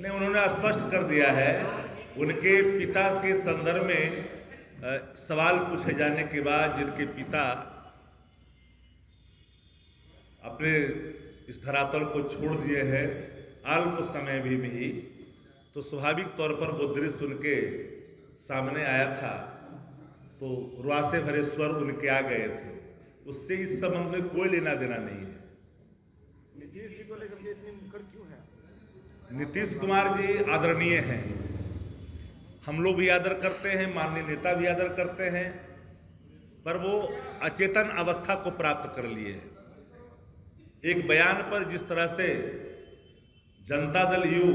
नहीं, उन्होंने स्पष्ट कर दिया है। उनके पिता के संदर्भ में सवाल पूछे जाने के बाद जिनके पिता अपने इस धरातल को छोड़ दिए हैं अल्प समय में ही, तो स्वाभाविक तौर पर वो दृश्य उनके सामने आया था, तो रुआसे भरे स्वर उनके आ गए थे। उससे इस संबंध में कोई लेना देना नहीं है। नीतीश जी को लेकर के इतनी मुखर क्यों है? नीतीश कुमार जी आदरणीय हैं, हम लोग भी आदर करते हैं, माननीय नेता भी आदर करते हैं, पर वो अचेतन अवस्था को प्राप्त कर लिए हैं। एक बयान पर जिस तरह से जनता दल यू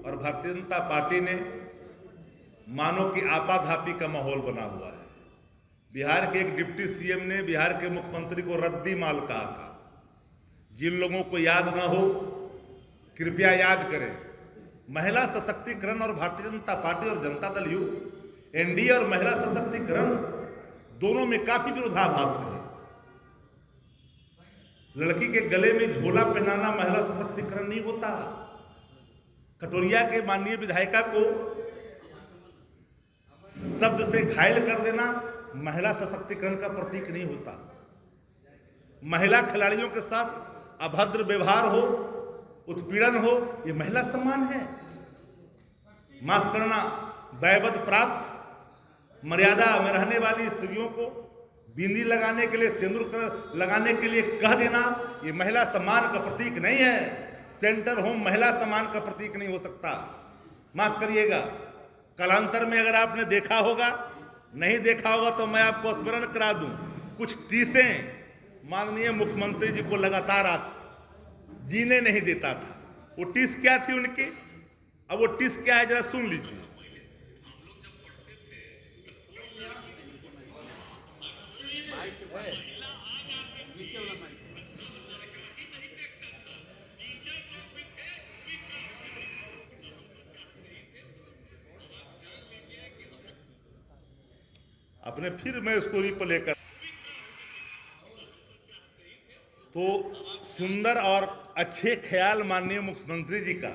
और भारतीय जनता पार्टी ने मानो कि आपाधापी का माहौल बना हुआ है। बिहार के एक डिप्टी सीएम ने बिहार के मुख्यमंत्री को रद्दी माल कहा था। जिन लोगों को याद ना हो कृपया याद करें। महिला सशक्तिकरण और भारतीय जनता पार्टी और जनता दल यू, एनडीए और महिला सशक्तिकरण दोनों में काफी विरोधाभास है। लड़की के गले में झोला पहनाना महिला सशक्तिकरण नहीं होता। कटोरिया के माननीय विधायिका को शब्द से घायल कर देना महिला सशक्तिकरण का प्रतीक नहीं होता। महिला खिलाड़ियों के साथ अभद्र व्यवहार हो, उत्पीड़न हो, यह महिला सम्मान है। माफ करना, दैवत प्राप्त मर्यादा में रहने वाली स्त्रियों को बिंदी लगाने के लिए, सिंदूर लगाने के लिए कह देना, यह महिला सम्मान का प्रतीक नहीं है। सेंटर होम महिला सम्मान का प्रतीक नहीं हो सकता। माफ करिएगा, कालांतर में अगर आपने देखा होगा, नहीं देखा होगा तो मैं आपको स्मरण करा दूं। कुछ टीसें माननीय मुख्यमंत्री जी को लगातार जीने नहीं देता था। वो टीस क्या थी उनकी, अब वो टीस क्या है जरा सुन लीजिए। अपने फिर मैं इसको रिप्ले कर, तो सुंदर और अच्छे ख्याल माननीय मुख्यमंत्री जी का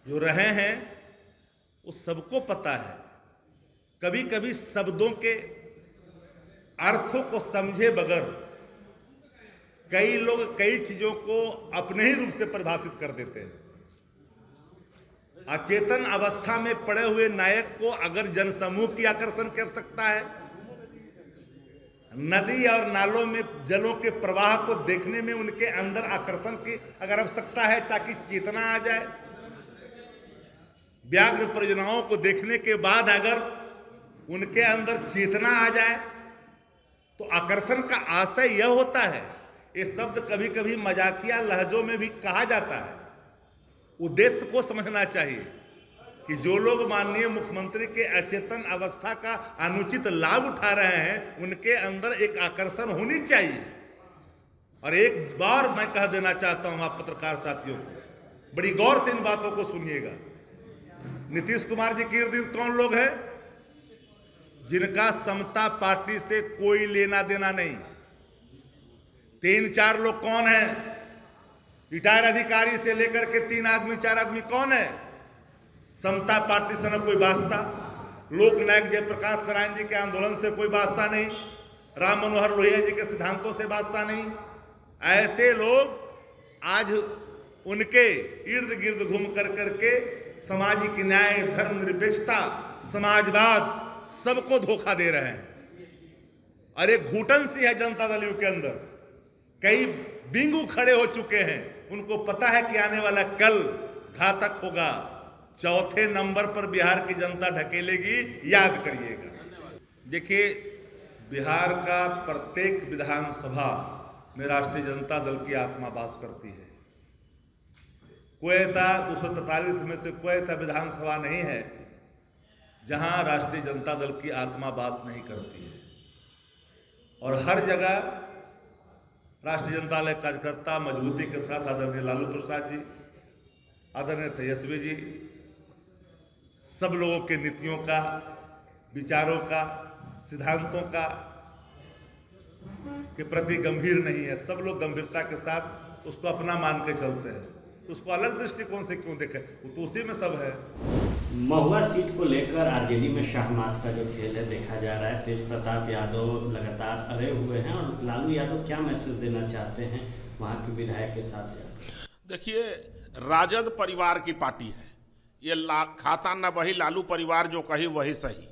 जो रहे हैं वो सबको पता है। कभी कभी शब्दों के अर्थों को समझे बगैर कई लोग कई चीजों को अपने ही रूप से परिभाषित कर देते हैं। अचेतन अवस्था में पड़े हुए नायक को अगर जनसमूह की आकर्षण कर सकता है, नदी और नालों में जलों के प्रवाह को देखने में उनके अंदर आकर्षण की अगर आवश्यकता है ताकि चेतना आ जाए, व्याघ्र परियोजनाओं को देखने के बाद अगर उनके अंदर चेतना आ जाए तो आकर्षण का आशय यह होता है। ये शब्द कभी कभी मजाकिया लहजों में भी कहा जाता है। उद्देश्य को समझना चाहिए कि जो लोग माननीय मुख्यमंत्री के अचेतन अवस्था का अनुचित लाभ उठा रहे हैं उनके अंदर एक आकर्षण होनी चाहिए। और एक बार मैं कह देना चाहता हूं आप पत्रकार साथियों को, बड़ी गौर से इन बातों को सुनिएगा। नीतीश कुमार जी के इर्द गिर्द कौन लोग हैं जिनका समता पार्टी से कोई लेना देना नहीं? 3-4 लोग कौन हैं? रिटायर अधिकारी से लेकर के 3 आदमी 4 आदमी कौन है? समता पार्टी से न कोई वास्ता, लोकनायक जयप्रकाश नारायण जी के आंदोलन से कोई वास्ता नहीं, राम मनोहर लोहिया जी के सिद्धांतों से वास्ता नहीं। ऐसे लोग आज उनके इर्द गिर्द घूम कर करके सामाजिक न्याय, धर्मनिरपेक्षता, समाजवाद सबको धोखा दे रहे हैं। और एक घुटन सी है जनता दल यू के अंदर, कई बिंगू खड़े हो चुके हैं। उनको पता है कि आने वाला कल घातक होगा। चौथे नंबर पर बिहार की जनता ढकेलेगी, याद करिएगा। देखिए, बिहार का प्रत्येक विधानसभा में राष्ट्रीय जनता दल की आत्मा वास करती है। कोई ऐसा 243 में से कोई ऐसा विधानसभा नहीं है जहां राष्ट्रीय जनता दल की आत्मा वास नहीं करती है। और हर जगह राष्ट्रीय जनता दल कार्यकर्ता मजबूती के साथ आदरणीय लालू प्रसाद जी, आदरणीय तेजस्वी जी, सब लोगों के नीतियों का, विचारों का, सिद्धांतों का के प्रति गंभीर नहीं है। सब लोग गंभीरता के साथ उसको अपना मान के चलते हैं। तो उसको अलग दृष्टिकोण से क्यों देखें, वो तो उसी में सब है। महुआ सीट को लेकर आरजेडी में शाहमात का जो खेल है देखा जा रहा है। तेज प्रताप यादव लगातार अड़े हुए हैं और लालू यादव क्या मैसेज देना चाहते हैं वहाँ के विधायक के साथ? देखिए, राजद परिवार की पार्टी है, ये खाता न वही लालू परिवार जो कही वही सही।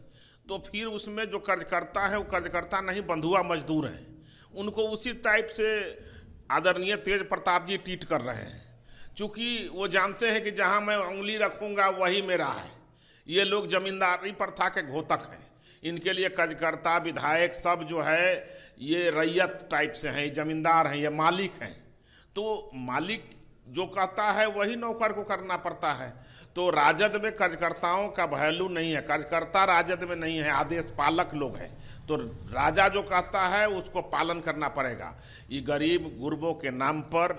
तो फिर उसमें जो कर्जकर्ता है वो कर्जकर्ता नहीं, बंधुआ मजदूर हैं। उनको उसी टाइप से आदरणीय तेज प्रताप जी ट्रीट कर रहे हैं, चूँकि वो जानते हैं कि जहां मैं उंगली रखूंगा वही मेरा है। ये लोग जमींदारी प्रथा के घोतक हैं। इनके लिए कर्जकर्ता विधायक सब जो है ये रैयत टाइप से हैं, जमींदार हैं, ये मालिक हैं। तो मालिक जो कहता है वही नौकर को करना पड़ता है। तो राजद में कर्जकर्ताओं का वैल्यू नहीं है, कर्जकर्ता राजद में नहीं है, आदेश पालक लोग हैं। तो राजा जो कहता है उसको पालन करना पड़ेगा। ये गरीब गुरबों के नाम पर,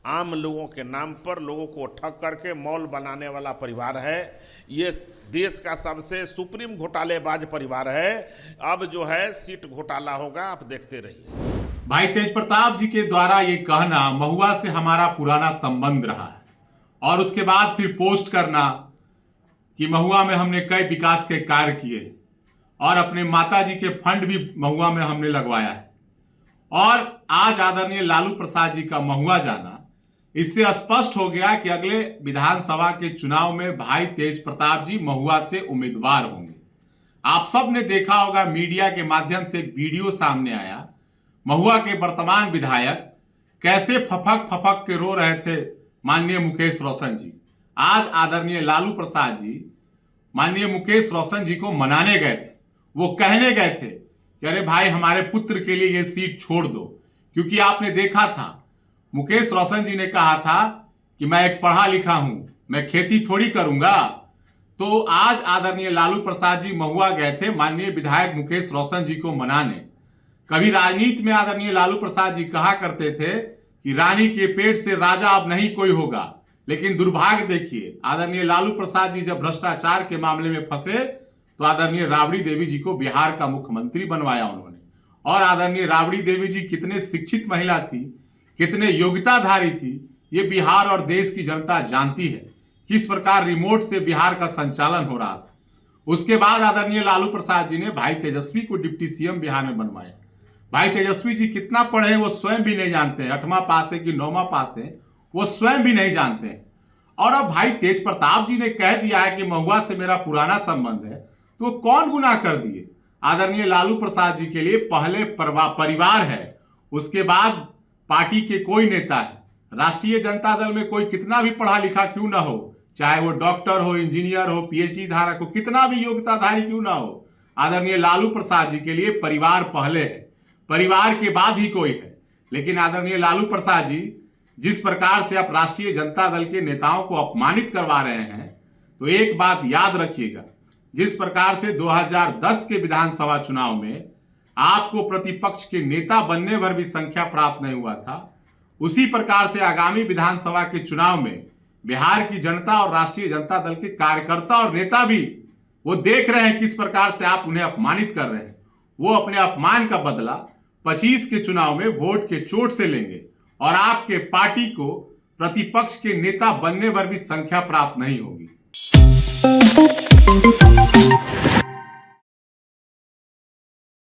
आम लोगों के नाम पर लोगों को ठग करके मॉल बनाने वाला परिवार है। ये देश का सबसे सुप्रीम घोटालेबाज परिवार है। अब जो है सीट घोटाला होगा, आप देखते रहिए। भाई तेज प्रताप जी के द्वारा ये कहना महुआ से हमारा पुराना संबंध रहा है, और उसके बाद फिर पोस्ट करना कि महुआ में हमने कई विकास के कार्य किए और अपने माता जी के फंड भी महुआ में हमने लगवाया है। और आज आदरणीय लालू प्रसाद जी का महुआ जाना, इससे स्पष्ट हो गया कि अगले विधानसभा के चुनाव में भाई तेज प्रताप जी महुआ से उम्मीदवार होंगे। आप सब ने देखा होगा, मीडिया के माध्यम से एक वीडियो सामने आया, महुआ के वर्तमान विधायक कैसे फफक फफक के रो रहे थे माननीय मुकेश रोशन जी। आज आदरणीय लालू प्रसाद जी माननीय मुकेश रोशन जी को मनाने गए थे। वो कहने गए थे कि अरे भाई हमारे पुत्र के लिए ये सीट छोड़ दो, क्योंकि आपने देखा था मुकेश रोशन जी ने कहा था कि मैं एक पढ़ा लिखा हूं, मैं खेती थोड़ी करूंगा। तो आज आदरणीय लालू प्रसाद जी महुआ गए थे माननीय विधायक मुकेश रोशन जी को मनाने। कभी राजनीति में आदरणीय लालू प्रसाद जी कहा करते थे कि रानी के पेट से राजा अब नहीं कोई होगा, लेकिन दुर्भाग्य देखिए, आदरणीय लालू प्रसाद जी जब भ्रष्टाचार के मामले में फंसे तो आदरणीय राबड़ी देवी जी को बिहार का मुख्यमंत्री बनवाया उन्होंने। और आदरणीय राबड़ी देवी जी कितने शिक्षित महिला थी, कितने योग्यताधारी थी, ये बिहार और देश की जनता जानती है। किस प्रकार रिमोट से बिहार का संचालन हो रहा था। उसके बाद आदरणीय लालू प्रसाद जी ने भाई तेजस्वी को डिप्टी सीएम बिहार में बनवाया। भाई तेजस्वी जी कितना पढ़े हैं वो स्वयं भी नहीं जानते हैं, 8वां पास है कि 9वां पास है वो स्वयं भी नहीं जानते हैं। और अब भाई तेज प्रताप जी ने कह दिया है कि महुआ से मेरा पुराना संबंध है, तो कौन गुनाह कर दिए? आदरणीय लालू प्रसाद जी के लिए पहले परिवार है, उसके बाद पार्टी के कोई नेता है। राष्ट्रीय जनता दल में कोई कितना भी पढ़ा लिखा क्यों ना हो, चाहे वो डॉक्टर हो, इंजीनियर हो, पीएचडी धारक हो, कितना भी योग्यताधारी क्यों ना हो, आदरणीय लालू प्रसाद जी के लिए परिवार पहले है, परिवार के बाद ही कोई है। लेकिन आदरणीय लालू प्रसाद जी जिस प्रकार से आप राष्ट्रीय जनता दल के नेताओं को अपमानित करवा रहे हैं, तो एक बात याद रखिएगा, जिस प्रकार से 2010 के विधानसभा चुनाव में आपको प्रतिपक्ष के नेता बनने भर भी संख्या प्राप्त नहीं हुआ था, उसी प्रकार से आगामी विधानसभा के चुनाव में बिहार की जनता और राष्ट्रीय जनता दल के कार्यकर्ता और नेता भी वो देख रहे हैं किस प्रकार से आप उन्हें अपमानित कर रहे हैं। वो अपने अपमान का बदला 25 के चुनाव में वोट के चोट से लेंगे और आपके पार्टी को प्रतिपक्ष के नेता बनने भर भी संख्या प्राप्त नहीं होगी।